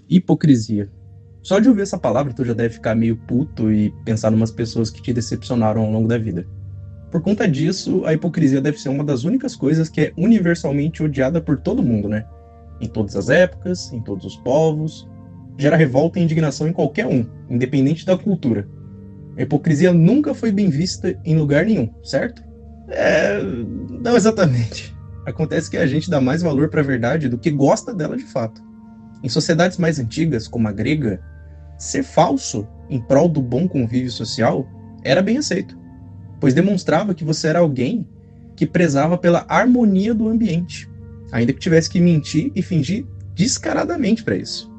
Hipocrisia. Só de ouvir essa palavra, tu já deve ficar meio puto e pensar em umas pessoas que te decepcionaram ao longo da vida. Por conta disso, a hipocrisia deve ser uma das únicas coisas que é universalmente odiada por todo mundo, né? Em todas as épocas, em todos os povos. Gera revolta e indignação em qualquer um, independente da cultura. A hipocrisia nunca foi bem vista em lugar nenhum, certo? Não exatamente. Acontece que a gente dá mais valor para a verdade do que gosta dela de fato. Em sociedades mais antigas, como a grega, ser falso em prol do bom convívio social era bem aceito, pois demonstrava que você era alguém que prezava pela harmonia do ambiente, ainda que tivesse que mentir e fingir descaradamente para isso.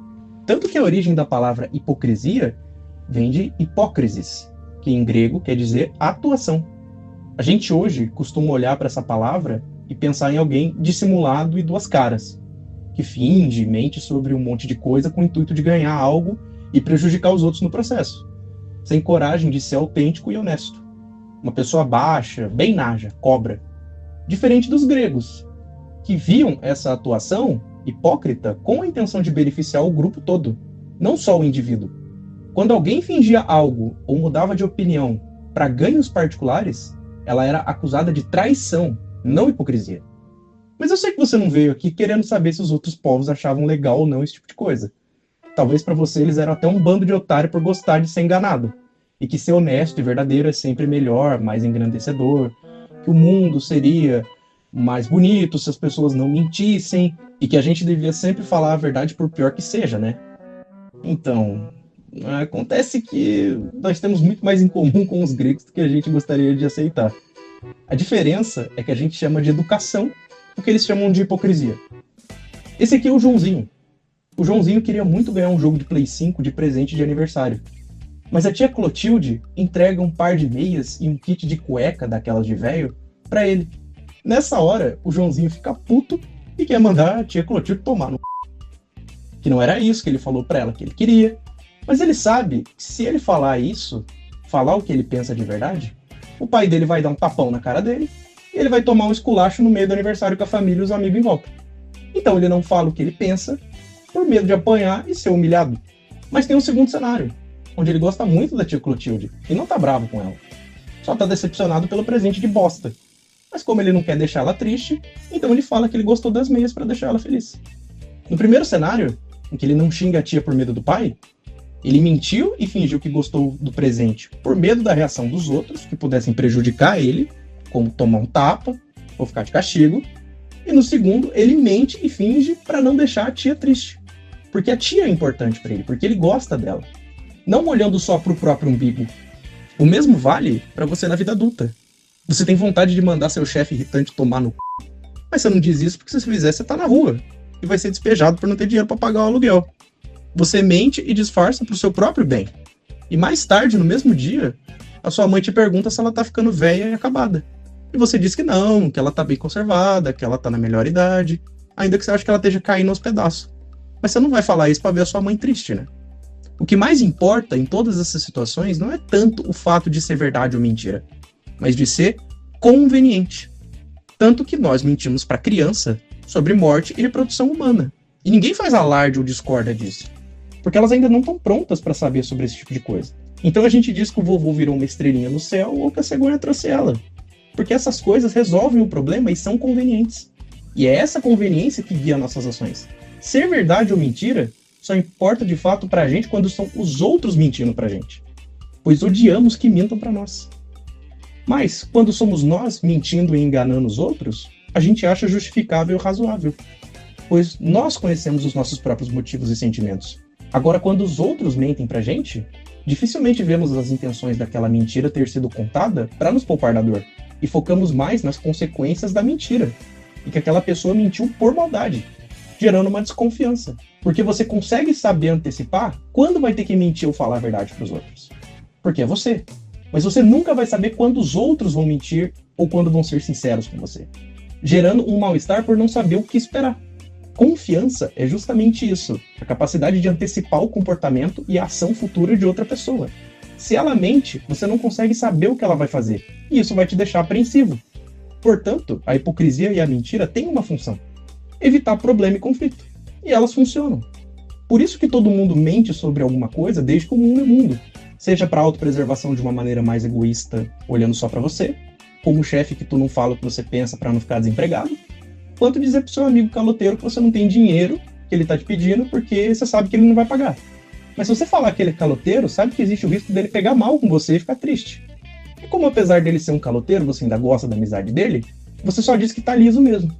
Tanto que a origem da palavra hipocrisia vem de hipócrisis, que em grego quer dizer atuação. A gente hoje costuma olhar para essa palavra e pensar em alguém dissimulado e duas caras, que finge, mente sobre um monte de coisa com o intuito de ganhar algo e prejudicar os outros no processo, sem coragem de ser autêntico e honesto. Uma pessoa baixa, bem naja, cobra. Diferente dos gregos, que viam essa atuação hipócrita com a intenção de beneficiar o grupo todo, não só o indivíduo. Quando alguém fingia algo ou mudava de opinião para ganhos particulares, ela era acusada de traição, não hipocrisia. Mas eu sei que você não veio aqui querendo saber se os outros povos achavam legal ou não esse tipo de coisa. Talvez para você eles eram até um bando de otário por gostar de ser enganado. E que ser honesto e verdadeiro é sempre melhor, mais engrandecedor. Que o mundo seria mais bonito se as pessoas não mentissem. E que a gente devia sempre falar a verdade por pior que seja, né? Então, acontece que nós temos muito mais em comum com os gregos do que a gente gostaria de aceitar. A diferença é que a gente chama de educação o que eles chamam de hipocrisia. Esse aqui é o Joãozinho. O Joãozinho queria muito ganhar um jogo de Play 5 de presente de aniversário. Mas a tia Clotilde entrega um par de meias e um kit de cueca daquelas de velho pra ele. Nessa hora, o Joãozinho fica puto e quer mandar a tia Clotilde tomar no que não era isso que ele falou pra ela que ele queria. Mas ele sabe que se ele falar isso, falar o que ele pensa de verdade, o pai dele vai dar um tapão na cara dele e ele vai tomar um esculacho no meio do aniversário com a família e os amigos em volta. Então ele não fala o que ele pensa por medo de apanhar e ser humilhado. Mas tem um segundo cenário, onde ele gosta muito da tia Clotilde e não tá bravo com ela. Só tá decepcionado pelo presente de bosta. Mas como ele não quer deixar ela triste, então ele fala que ele gostou das meias para deixar ela feliz. No primeiro cenário, em que ele não xinga a tia por medo do pai, ele mentiu e fingiu que gostou do presente por medo da reação dos outros, que pudessem prejudicar ele, como tomar um tapa ou ficar de castigo. E no segundo, ele mente e finge para não deixar a tia triste. Porque a tia é importante para ele, porque ele gosta dela. Não olhando só para o próprio umbigo. O mesmo vale para você na vida adulta. Você tem vontade de mandar seu chefe irritante tomar no c... Mas você não diz isso porque se você fizer, você tá na rua. E vai ser despejado por não ter dinheiro para pagar o aluguel. Você mente e disfarça pro seu próprio bem. E mais tarde, no mesmo dia, a sua mãe te pergunta se ela tá ficando velha e acabada. E você diz que não, que ela tá bem conservada, que ela tá na melhor idade, ainda que você ache que ela esteja caindo aos pedaços. Mas você não vai falar isso pra ver a sua mãe triste, né? O que mais importa em todas essas situações não é tanto o fato de ser verdade ou mentira, mas de ser conveniente. Tanto que nós mentimos pra criança sobre morte e reprodução humana. E ninguém faz alarde ou discorda disso. Porque elas ainda não estão prontas para saber sobre esse tipo de coisa. Então a gente diz que o vovô virou uma estrelinha no céu ou que a cegonha trouxe ela. Porque essas coisas resolvem o problema e são convenientes. E é essa conveniência que guia nossas ações. Ser verdade ou mentira só importa de fato pra gente quando são os outros mentindo pra gente. Pois odiamos que mintam pra nós. Mas, quando somos nós mentindo e enganando os outros, a gente acha justificável e razoável. Pois nós conhecemos os nossos próprios motivos e sentimentos. Agora, quando os outros mentem pra gente, dificilmente vemos as intenções daquela mentira ter sido contada para nos poupar da dor. E focamos mais nas consequências da mentira. E que aquela pessoa mentiu por maldade, gerando uma desconfiança. Porque você consegue saber antecipar quando vai ter que mentir ou falar a verdade pros outros. Porque é você. Mas você nunca vai saber quando os outros vão mentir ou quando vão ser sinceros com você. Gerando um mal-estar por não saber o que esperar. Confiança é justamente isso, a capacidade de antecipar o comportamento e a ação futura de outra pessoa. Se ela mente, você não consegue saber o que ela vai fazer, e isso vai te deixar apreensivo. Portanto, a hipocrisia e a mentira têm uma função: evitar problema e conflito. E elas funcionam. Por isso que todo mundo mente sobre alguma coisa desde que o mundo é mundo. Seja para autopreservação de uma maneira mais egoísta, olhando só para você, como chefe que tu não fala o que você pensa para não ficar desempregado, quanto dizer pro seu amigo caloteiro que você não tem dinheiro que ele tá te pedindo porque você sabe que ele não vai pagar. Mas se você falar que ele é caloteiro, sabe que existe o risco dele pegar mal com você e ficar triste. E como apesar dele ser um caloteiro, você ainda gosta da amizade dele, você só diz que tá liso mesmo,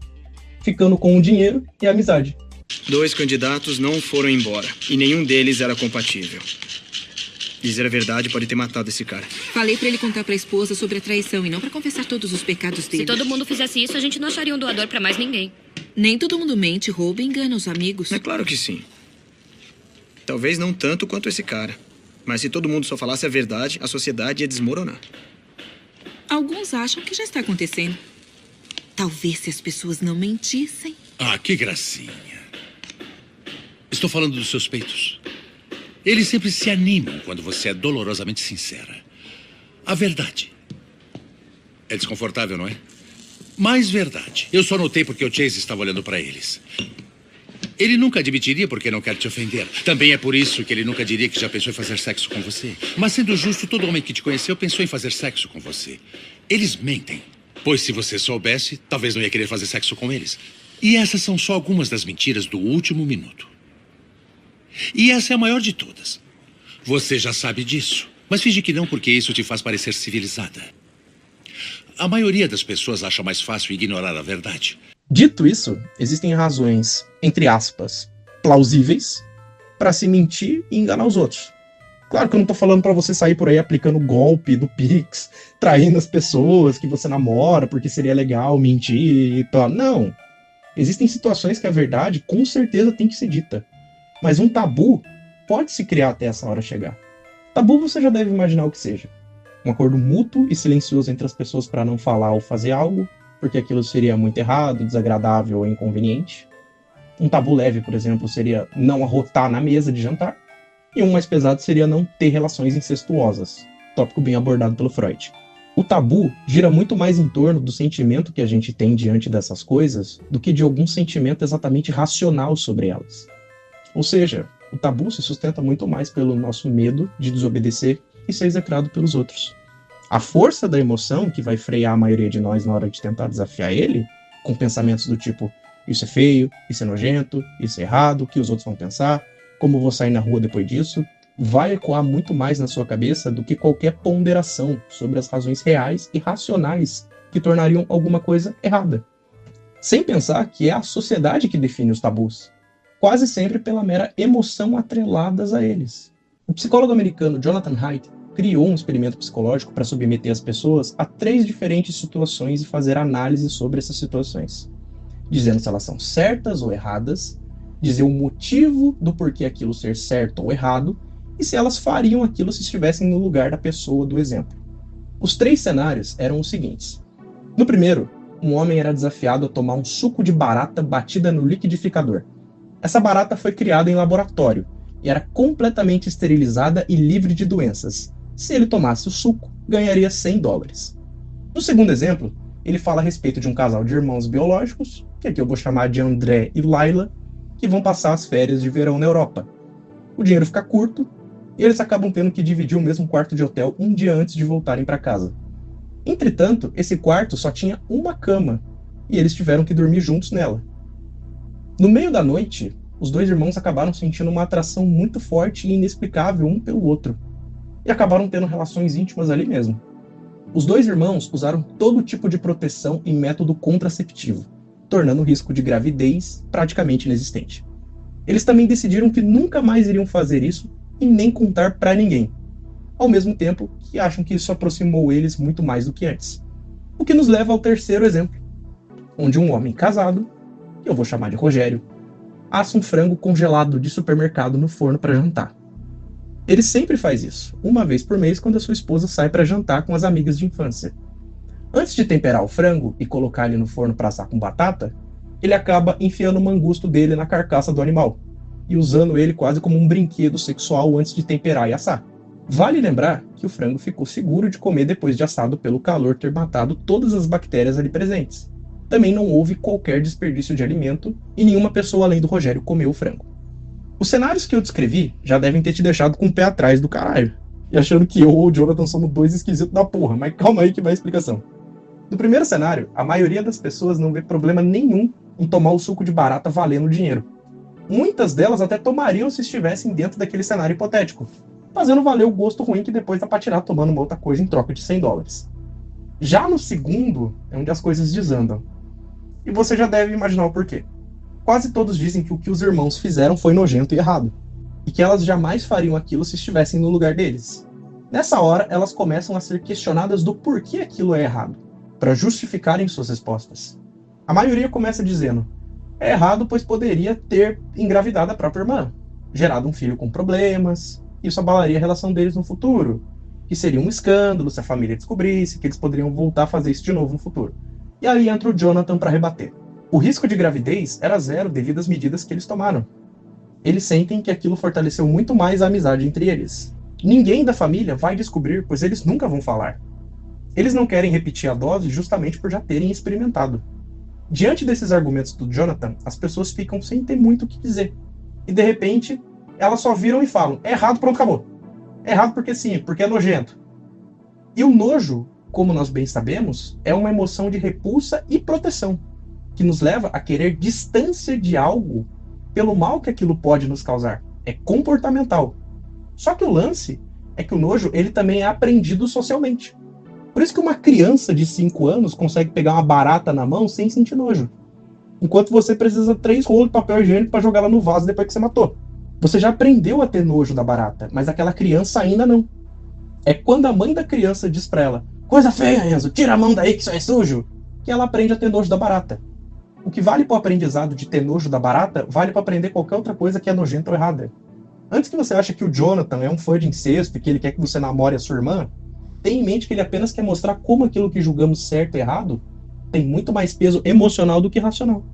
ficando com o dinheiro e a amizade. 2 candidatos não foram embora e nenhum deles era compatível. Dizer a verdade pode ter matado esse cara. Falei pra ele contar pra esposa sobre a traição e não pra confessar todos os pecados dele. Se todo mundo fizesse isso, a gente não acharia um doador pra mais ninguém. Nem todo mundo mente, rouba e engana os amigos. É claro que sim. Talvez não tanto quanto esse cara. Mas se todo mundo só falasse a verdade, a sociedade ia desmoronar. Alguns acham que já está acontecendo. Talvez se as pessoas não mentissem. Ah, que gracinha. Estou falando dos seus peitos. Eles sempre se animam quando você é dolorosamente sincera. A verdade. É desconfortável, não é? Mais verdade. Eu só notei porque o Chase estava olhando para eles. Ele nunca admitiria porque não quer te ofender. Também é por isso que ele nunca diria que já pensou em fazer sexo com você. Mas sendo justo, todo homem que te conheceu pensou em fazer sexo com você. Eles mentem. Pois se você soubesse, talvez não ia querer fazer sexo com eles. E essas são só algumas das mentiras do último minuto. E essa é a maior de todas. Você já sabe disso. Mas finge que não, porque isso te faz parecer civilizada. A maioria das pessoas acha mais fácil ignorar a verdade. Dito isso, existem razões, entre aspas, plausíveis para se mentir e enganar os outros. Claro que eu não tô falando para você sair por aí aplicando o golpe do Pix, traindo as pessoas que você namora porque seria legal mentir e tal. Não. Existem situações que a verdade com certeza tem que ser dita. Mas um tabu pode se criar até essa hora chegar. Tabu você já deve imaginar o que seja. Um acordo mútuo e silencioso entre as pessoas para não falar ou fazer algo, porque aquilo seria muito errado, desagradável ou inconveniente. Um tabu leve, por exemplo, seria não arrotar na mesa de jantar. E um mais pesado seria não ter relações incestuosas, tópico bem abordado pelo Freud. O tabu gira muito mais em torno do sentimento que a gente tem diante dessas coisas do que de algum sentimento exatamente racional sobre elas. Ou seja, o tabu se sustenta muito mais pelo nosso medo de desobedecer e ser execrado pelos outros. A força da emoção que vai frear a maioria de nós na hora de tentar desafiar ele, com pensamentos do tipo, isso é feio, isso é nojento, isso é errado, o que os outros vão pensar, como vou sair na rua depois disso, vai ecoar muito mais na sua cabeça do que qualquer ponderação sobre as razões reais e racionais que tornariam alguma coisa errada. Sem pensar que é a sociedade que define os tabus, quase sempre pela mera emoção atreladas a eles. O psicólogo americano Jonathan Haidt criou um experimento psicológico para submeter as pessoas a 3 diferentes situações e fazer análise sobre essas situações, dizendo se elas são certas ou erradas, dizer o motivo do porquê aquilo ser certo ou errado e se elas fariam aquilo se estivessem no lugar da pessoa do exemplo. Os 3 cenários eram os seguintes. No primeiro, um homem era desafiado a tomar um suco de barata batida no liquidificador. Essa barata foi criada em laboratório e era completamente esterilizada e livre de doenças. Se ele tomasse o suco, ganharia $100. No segundo exemplo, ele fala a respeito de um casal de irmãos biológicos, que aqui eu vou chamar de André e Laila, que vão passar as férias de verão na Europa. O dinheiro fica curto e eles acabam tendo que dividir o mesmo quarto de hotel um dia antes de voltarem para casa. Entretanto, esse quarto só tinha uma cama e eles tiveram que dormir juntos nela. No meio da noite, os 2 irmãos acabaram sentindo uma atração muito forte e inexplicável um pelo outro, e acabaram tendo relações íntimas ali mesmo. Os 2 irmãos usaram todo tipo de proteção e método contraceptivo, tornando o risco de gravidez praticamente inexistente. Eles também decidiram que nunca mais iriam fazer isso e nem contar pra ninguém, ao mesmo tempo que acham que isso aproximou eles muito mais do que antes. O que nos leva ao terceiro exemplo, onde um homem casado, que eu vou chamar de Rogério, assa um frango congelado de supermercado no forno para jantar. Ele sempre faz isso, uma vez por mês quando a sua esposa sai para jantar com as amigas de infância. Antes de temperar o frango e colocar ele no forno para assar com batata, ele acaba enfiando o mangusto dele na carcaça do animal e usando ele quase como um brinquedo sexual antes de temperar e assar. Vale lembrar que o frango ficou seguro de comer depois de assado pelo calor ter matado todas as bactérias ali presentes. Também não houve qualquer desperdício de alimento e nenhuma pessoa além do Rogério comeu o frango. Os cenários que eu descrevi já devem ter te deixado com o pé atrás do caralho, e achando que eu ou o Jonathan somos dois esquisitos da porra, mas calma aí que vai a explicação. No primeiro cenário, a maioria das pessoas não vê problema nenhum em tomar o suco de barata valendo dinheiro. Muitas delas até tomariam se estivessem dentro daquele cenário hipotético, fazendo valer o gosto ruim que depois dá pra tirar tomando uma outra coisa em troca de $100. Já no segundo, é onde as coisas desandam. E você já deve imaginar o porquê. Quase todos dizem que o que os irmãos fizeram foi nojento e errado, e que elas jamais fariam aquilo se estivessem no lugar deles. Nessa hora, elas começam a ser questionadas do porquê aquilo é errado, para justificarem suas respostas. A maioria começa dizendo: é errado pois poderia ter engravidado a própria irmã, gerado um filho com problemas, isso abalaria a relação deles no futuro, que seria um escândalo se a família descobrisse, que eles poderiam voltar a fazer isso de novo no futuro. E aí entra o Jonathan para rebater. O risco de gravidez era zero devido às medidas que eles tomaram. Eles sentem que aquilo fortaleceu muito mais a amizade entre eles. Ninguém da família vai descobrir, pois eles nunca vão falar. Eles não querem repetir a dose justamente por já terem experimentado. Diante desses argumentos do Jonathan, as pessoas ficam sem ter muito o que dizer. E de repente, elas só viram e falam: é errado, pronto, acabou. É errado porque sim, porque é nojento. E o nojo, como nós bem sabemos, é uma emoção de repulsa e proteção, que nos leva a querer distância de algo pelo mal que aquilo pode nos causar. É comportamental. Só que o lance é que o nojo ele também é aprendido socialmente. Por isso que uma criança de 5 anos consegue pegar uma barata na mão sem sentir nojo. Enquanto você precisa 3 rolos de papel higiênico para jogar ela no vaso depois que você matou. Você já aprendeu a ter nojo da barata, mas aquela criança ainda não. É quando a mãe da criança diz pra ela: coisa feia, Enzo, tira a mão daí que isso é sujo, que ela aprende a ter nojo da barata. O que vale pro aprendizado de ter nojo da barata, vale para aprender qualquer outra coisa que é nojenta ou errada. Antes que você ache que o Jonathan é um fã de incesto e que ele quer que você namore a sua irmã, tenha em mente que ele apenas quer mostrar como aquilo que julgamos certo e errado tem muito mais peso emocional do que racional.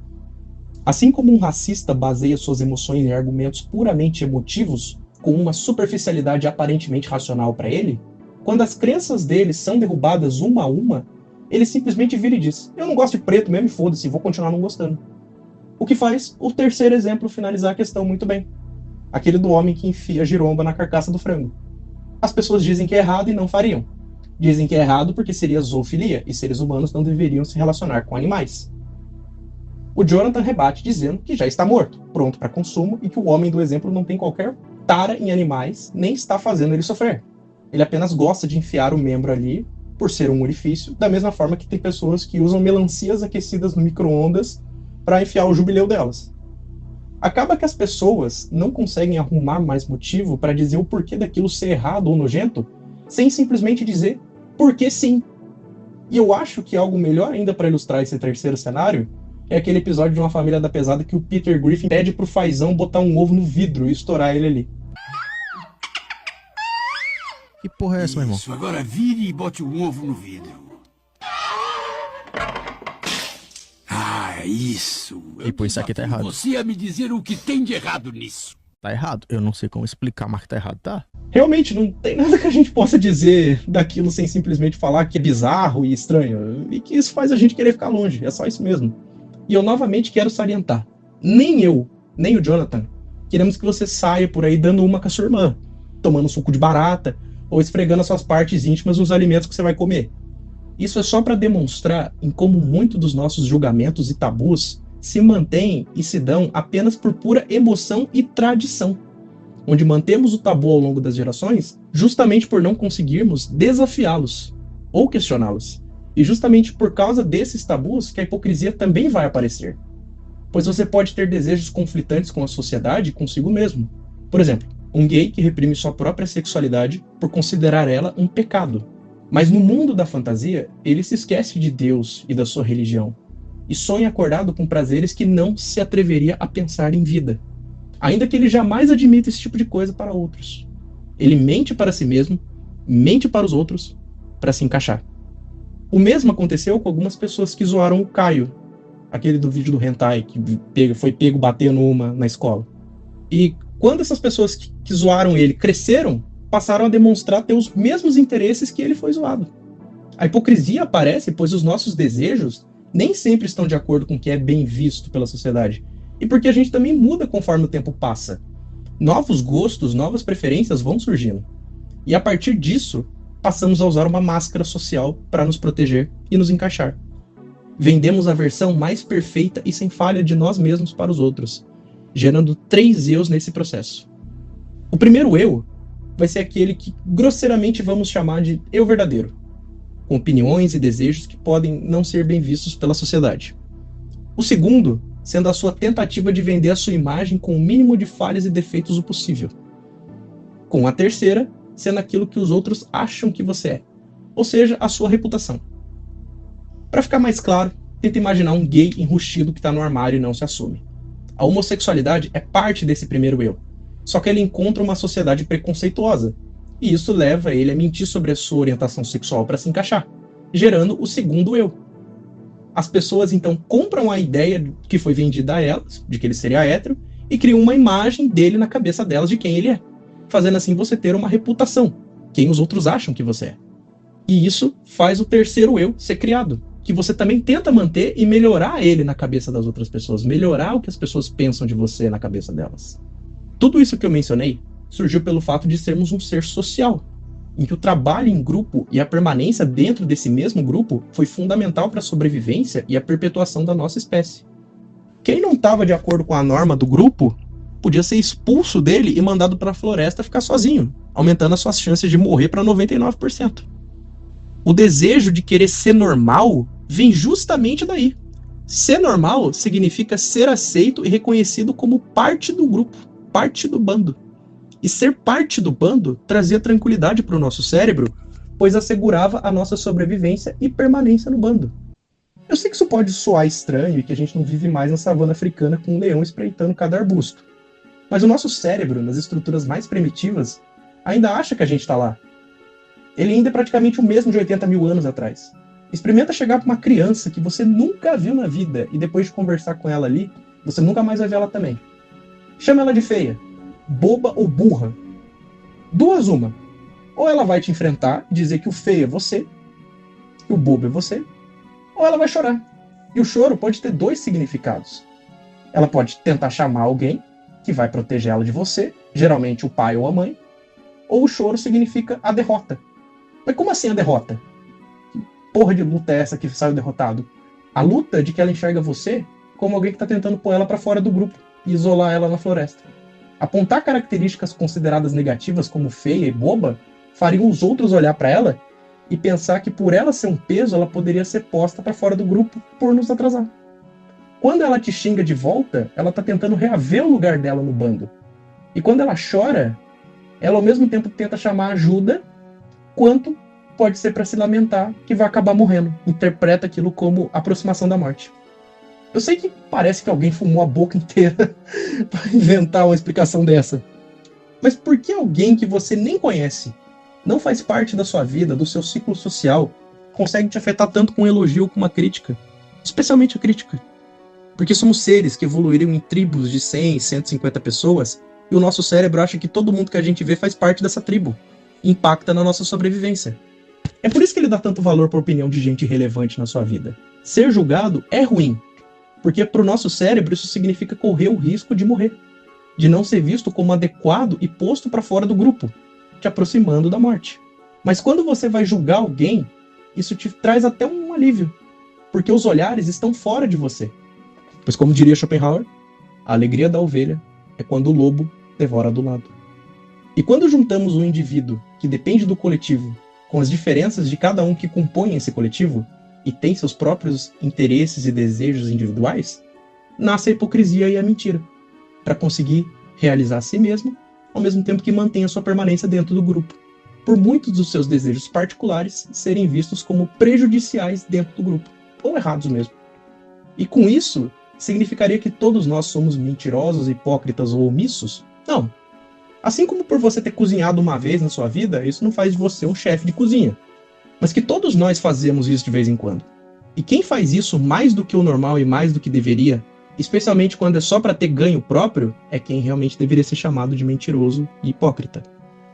Assim como um racista baseia suas emoções em argumentos puramente emotivos, com uma superficialidade aparentemente racional para ele, quando as crenças dele são derrubadas uma a uma, ele simplesmente vira e diz: eu não gosto de preto mesmo, foda-se, vou continuar não gostando. O que faz o terceiro exemplo finalizar a questão muito bem. Aquele do homem que enfia giromba na carcaça do frango. As pessoas dizem que é errado e não fariam. Dizem que é errado porque seria zoofilia e seres humanos não deveriam se relacionar com animais. O Jonathan rebate dizendo que já está morto, pronto para consumo, e que o homem do exemplo não tem qualquer tara em animais, nem está fazendo ele sofrer. Ele apenas gosta de enfiar o membro ali, por ser um orifício, da mesma forma que tem pessoas que usam melancias aquecidas no micro-ondas para enfiar o jubileu delas. Acaba que as pessoas não conseguem arrumar mais motivo para dizer o porquê daquilo ser errado ou nojento, sem simplesmente dizer porque sim. E eu acho que algo melhor ainda para ilustrar esse terceiro cenário é aquele episódio de Uma Família da Pesada que o Peter Griffin pede pro Fazão botar um ovo no vidro e estourar ele ali. Que porra é essa, meu irmão? Isso, agora vire e bote um ovo no vidro. Ah, isso. E pô, isso aqui tá errado. Você ia me dizer o que tem de errado nisso. Tá errado. Eu não sei como explicar, mas que tá errado, tá? Realmente, não tem nada que a gente possa dizer daquilo sem simplesmente falar que é bizarro e estranho, e que isso faz a gente querer ficar longe, é só isso mesmo. E eu novamente quero salientar, nem eu, nem o Jonathan, queremos que você saia por aí dando uma com a sua irmã, tomando suco de barata, ou esfregando as suas partes íntimas nos alimentos que você vai comer. Isso é só para demonstrar em como muito dos nossos julgamentos e tabus se mantêm e se dão apenas por pura emoção e tradição, onde mantemos o tabu ao longo das gerações justamente por não conseguirmos desafiá-los ou questioná-los. E justamente por causa desses tabus que a hipocrisia também vai aparecer. Pois você pode ter desejos conflitantes com a sociedade e consigo mesmo. Por exemplo, um gay que reprime sua própria sexualidade por considerar ela um pecado. Mas no mundo da fantasia, ele se esquece de Deus e da sua religião. E sonha acordado com prazeres que não se atreveria a pensar em vida. Ainda que ele jamais admita esse tipo de coisa para outros. Ele mente para si mesmo, mente para os outros, para se encaixar. O mesmo aconteceu com algumas pessoas que zoaram o Caio, aquele do vídeo do hentai, que foi pego batendo uma na escola. E quando essas pessoas que zoaram ele cresceram, passaram a demonstrar ter os mesmos interesses que ele foi zoado. A hipocrisia aparece pois os nossos desejos nem sempre estão de acordo com o que é bem visto pela sociedade. E porque a gente também muda conforme o tempo passa. Novos gostos, novas preferências vão surgindo. E a partir disso, passamos a usar uma máscara social para nos proteger e nos encaixar. Vendemos a versão mais perfeita e sem falha de nós mesmos para os outros, gerando 3 eus nesse processo. O primeiro eu vai ser aquele que grosseiramente vamos chamar de eu verdadeiro, com opiniões e desejos que podem não ser bem vistos pela sociedade. O segundo, sendo a sua tentativa de vender a sua imagem com o mínimo de falhas e defeitos o possível. Com a terceira, sendo aquilo que os outros acham que você é, ou seja, a sua reputação. Para ficar mais claro, tenta imaginar um gay enrustido que está no armário e não se assume. A homossexualidade é parte desse primeiro eu, só que ele encontra uma sociedade preconceituosa, e isso leva ele a mentir sobre a sua orientação sexual para se encaixar, gerando o segundo eu. As pessoas então compram a ideia que foi vendida a elas, de que ele seria hétero, e criam uma imagem dele na cabeça delas de quem ele é, fazendo assim você ter uma reputação, quem os outros acham que você é. E isso faz o terceiro eu ser criado, que você também tenta manter e melhorar ele na cabeça das outras pessoas, melhorar o que as pessoas pensam de você na cabeça delas. Tudo isso que eu mencionei surgiu pelo fato de sermos um ser social, em que o trabalho em grupo e a permanência dentro desse mesmo grupo foi fundamental para a sobrevivência e a perpetuação da nossa espécie. Quem não estava de acordo com a norma do grupo podia ser expulso dele e mandado para a floresta ficar sozinho, aumentando as suas chances de morrer para 99%. O desejo de querer ser normal vem justamente daí. Ser normal significa ser aceito e reconhecido como parte do grupo, parte do bando. E ser parte do bando trazia tranquilidade para o nosso cérebro, pois assegurava a nossa sobrevivência e permanência no bando. Eu sei que isso pode soar estranho e que a gente não vive mais na savana africana com um leão espreitando cada arbusto. Mas o nosso cérebro, nas estruturas mais primitivas, ainda acha que a gente está lá. Ele ainda é praticamente o mesmo de 80 mil anos atrás. Experimenta chegar para uma criança que você nunca viu na vida e depois de conversar com ela ali, você nunca mais vai ver ela também. Chama ela de feia, boba ou burra. Duas uma. Ou ela vai te enfrentar e dizer que o feio é você, que o bobo é você, ou ela vai chorar. E o choro pode ter 2 significados. Ela pode tentar chamar alguém que vai proteger ela de você, geralmente o pai ou a mãe, ou o choro significa a derrota. Mas como assim a derrota? Que porra de luta é essa que saiu derrotado? A luta de que ela enxerga você como alguém que está tentando pôr ela para fora do grupo e isolar ela na floresta. Apontar características consideradas negativas como feia e boba fariam os outros olhar para ela e pensar que por ela ser um peso, ela poderia ser posta para fora do grupo por nos atrasar. Quando ela te xinga de volta, ela está tentando reaver o lugar dela no bando. E quando ela chora, ela ao mesmo tempo tenta chamar ajuda, quanto pode ser para se lamentar que vai acabar morrendo. Interpreta aquilo como aproximação da morte. Eu sei que parece que alguém fumou a boca inteira para inventar uma explicação dessa. Mas por que alguém que você nem conhece, não faz parte da sua vida, do seu ciclo social, consegue te afetar tanto com um elogio ou com uma crítica? Especialmente a crítica. Porque somos seres que evoluíram em tribos de 100, 150 pessoas e o nosso cérebro acha que todo mundo que a gente vê faz parte dessa tribo e impacta na nossa sobrevivência. É por isso que ele dá tanto valor para a opinião de gente relevante na sua vida. Ser julgado é ruim, porque para o nosso cérebro isso significa correr o risco de morrer, de não ser visto como adequado e posto para fora do grupo, te aproximando da morte. Mas quando você vai julgar alguém, isso te traz até um alívio, porque os olhares estão fora de você. Pois como diria Schopenhauer, a alegria da ovelha é quando o lobo devora do lado. E quando juntamos um indivíduo que depende do coletivo com as diferenças de cada um que compõem esse coletivo e tem seus próprios interesses e desejos individuais, nasce a hipocrisia e a mentira, para conseguir realizar a si mesmo, ao mesmo tempo que mantém a sua permanência dentro do grupo, por muitos dos seus desejos particulares serem vistos como prejudiciais dentro do grupo, ou errados mesmo. E com isso, significaria que todos nós somos mentirosos, hipócritas ou omissos? Não. Assim como por você ter cozinhado uma vez na sua vida, isso não faz de você um chefe de cozinha. Mas que todos nós fazemos isso de vez em quando. E quem faz isso mais do que o normal e mais do que deveria, especialmente quando é só para ter ganho próprio, é quem realmente deveria ser chamado de mentiroso e hipócrita.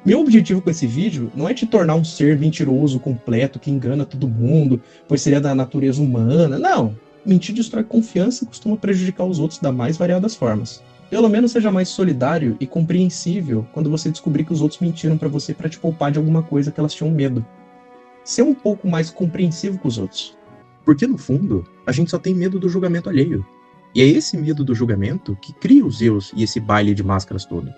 Meu objetivo com esse vídeo não é te tornar um ser mentiroso completo que engana todo mundo, pois seria da natureza humana. Não. Mentir destrói confiança e costuma prejudicar os outros das mais variadas formas. Pelo menos seja mais solidário e compreensível quando você descobrir que os outros mentiram pra você pra te poupar de alguma coisa que elas tinham medo. Ser um pouco mais compreensivo com os outros. Porque, no fundo, a gente só tem medo do julgamento alheio. E é esse medo do julgamento que cria os eus e esse baile de máscaras todo.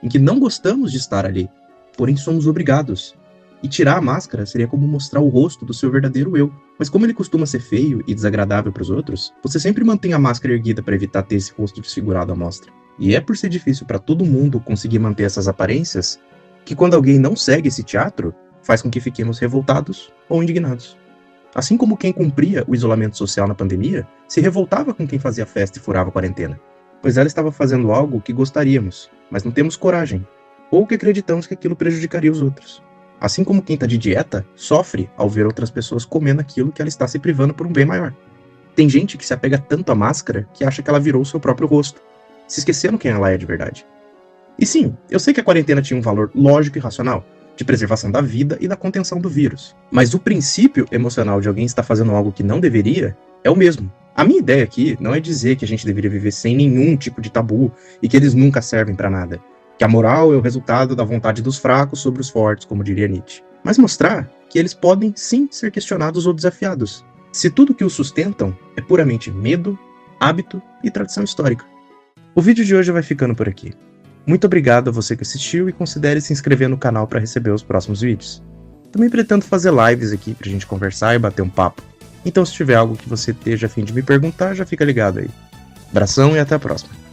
Em que não gostamos de estar ali, porém somos obrigados. E tirar a máscara seria como mostrar o rosto do seu verdadeiro eu. Mas como ele costuma ser feio e desagradável para os outros, você sempre mantém a máscara erguida para evitar ter esse rosto desfigurado à mostra. E é por ser difícil para todo mundo conseguir manter essas aparências, que quando alguém não segue esse teatro, faz com que fiquemos revoltados ou indignados. Assim como quem cumpria o isolamento social na pandemia, se revoltava com quem fazia festa e furava a quarentena. Pois ela estava fazendo algo que gostaríamos, mas não temos coragem, ou que acreditamos que aquilo prejudicaria os outros. Assim como quem está de dieta, sofre ao ver outras pessoas comendo aquilo que ela está se privando por um bem maior. Tem gente que se apega tanto à máscara que acha que ela virou o seu próprio rosto, se esquecendo quem ela é de verdade. E sim, eu sei que a quarentena tinha um valor lógico e racional, de preservação da vida e da contenção do vírus. Mas o princípio emocional de alguém estar fazendo algo que não deveria é o mesmo. A minha ideia aqui não é dizer que a gente deveria viver sem nenhum tipo de tabu e que eles nunca servem para nada. Que a moral é o resultado da vontade dos fracos sobre os fortes, como diria Nietzsche. Mas mostrar que eles podem sim ser questionados ou desafiados, se tudo que os sustentam é puramente medo, hábito e tradição histórica. O vídeo de hoje vai ficando por aqui. Muito obrigado a você que assistiu e considere se inscrever no canal para receber os próximos vídeos. Também pretendo fazer lives aqui pra gente conversar e bater um papo. Então se tiver algo que você esteja a fim de me perguntar, já fica ligado aí. Abração e até a próxima.